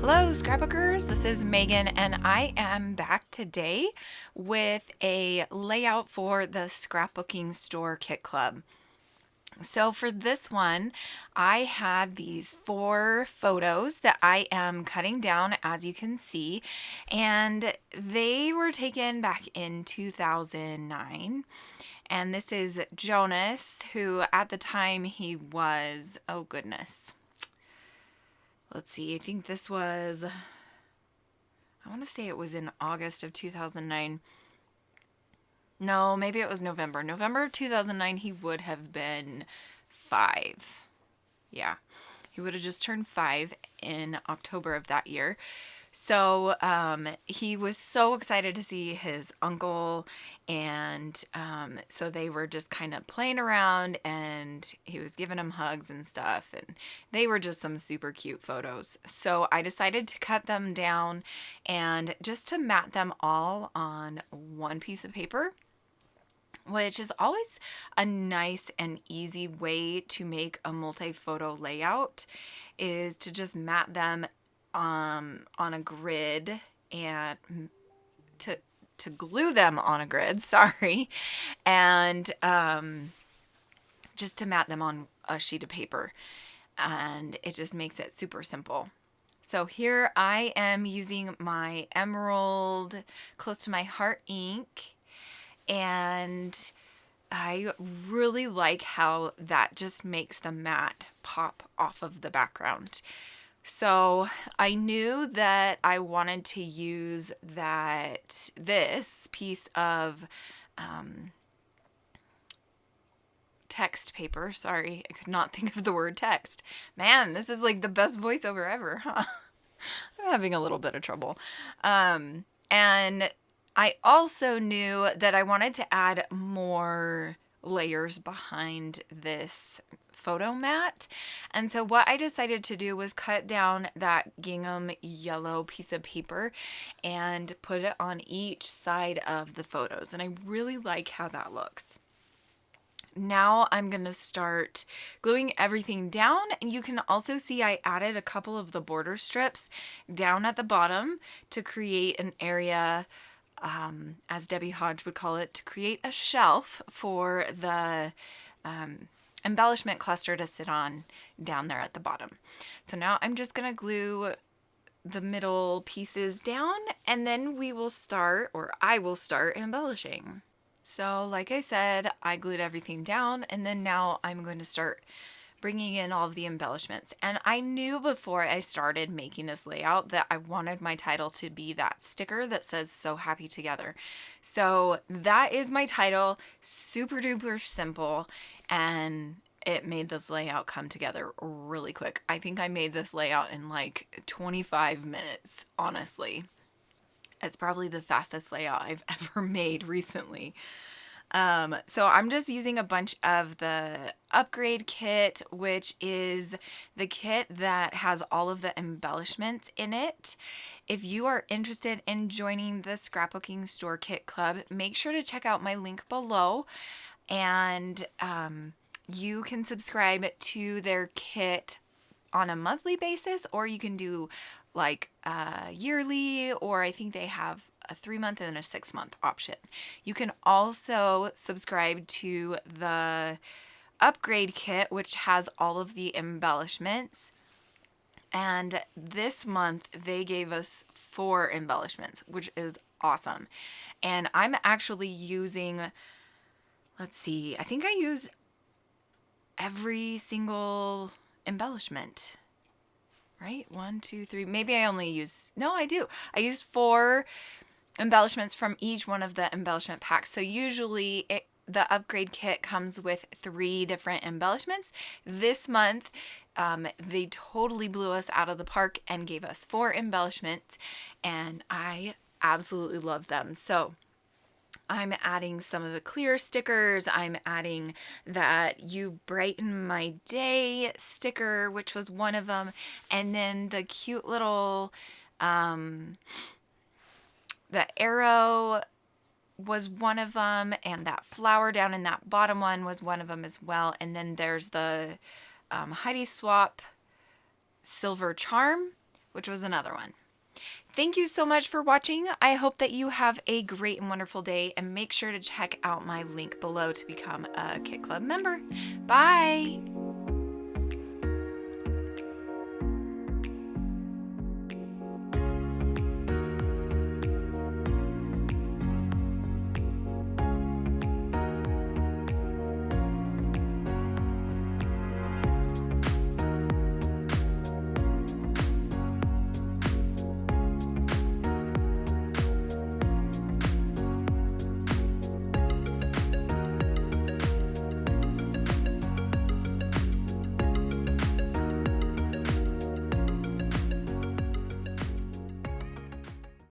Hello, Scrapbookers. This is Megan, and I am back today with a layout for the Scrapbooking Store Kit Club. So for this one, I had these 4 photos that I am cutting down, as you can see, and they were taken back in 2009. And this is Jonas, who at the time he was, oh goodness. Let's see, I think this was, I want to say it was in August of 2009. No, maybe it was November. November of 2009, he would have been 5. Yeah, he would have just turned 5 in October of that year. So he was so excited to see his uncle, and so they were just kind of playing around, and he was giving him hugs and stuff, and they were just some super cute photos. So I decided to cut them down and just to mat them all on one piece of paper, which is always a nice and easy way to make a multi-photo layout, is to just mat them on a grid and to glue them on a grid, and just to mat them on a sheet of paper, and it just makes it super simple. So here I am using my Emerald Close to My Heart ink, and I really like how that just makes the mat pop off of the background. So I knew that I wanted to use this piece of text paper. Sorry, I could not think of the word text. Man, this is like the best voiceover ever, huh? I'm having a little bit of trouble. And I also knew that I wanted to add more layers behind this photo mat, and so what I decided to do was cut down that gingham yellow piece of paper and put it on each side of the photos, and I really like how that looks. Now I'm going to start gluing everything down, and you can also see I added a couple of the border strips down at the bottom to create an area, as Debbie Hodge would call it, to create a shelf for the embellishment cluster to sit on down there at the bottom. So now I'm just going to glue the middle pieces down, and then I will start embellishing. So like I said, I glued everything down, and then now I'm going to start bringing in all of the embellishments. And I knew before I started making this layout that I wanted my title to be that sticker that says "So Happy Together." So that is my title, super duper simple, and it made this layout come together really quick. I think I made this layout in like 25 minutes, honestly. It's probably the fastest layout I've ever made recently. So I'm just using a bunch of the upgrade kit, which is the kit that has all of the embellishments in it. If you are interested in joining the Scrapbooking Store Kit Club, make sure to check out my link below, and you can subscribe to their kit on a monthly basis, or you can do like yearly, or I think they have a 3-month and a 6-month option. You can also subscribe to the upgrade kit, which has all of the embellishments. And this month they gave us 4 embellishments, which is awesome. And I'm actually using, let's see, I think I use every single embellishment. Right? 1, 2, 3. Maybe I only use, no, I do. I use 4 embellishments from each one of the embellishment packs. So usually the upgrade kit comes with 3 different embellishments. This month, they totally blew us out of the park and gave us 4 embellishments, and I absolutely love them. So I'm adding some of the clear stickers. I'm adding that "You Brighten My Day" sticker, which was one of them. And then the cute little, the arrow was one of them. And that flower down in that bottom one was one of them as well. And then there's the Heidi Swap silver charm, which was another one. Thank you so much for watching. I hope that you have a great and wonderful day, and make sure to check out my link below to become a Kit Club member. Bye!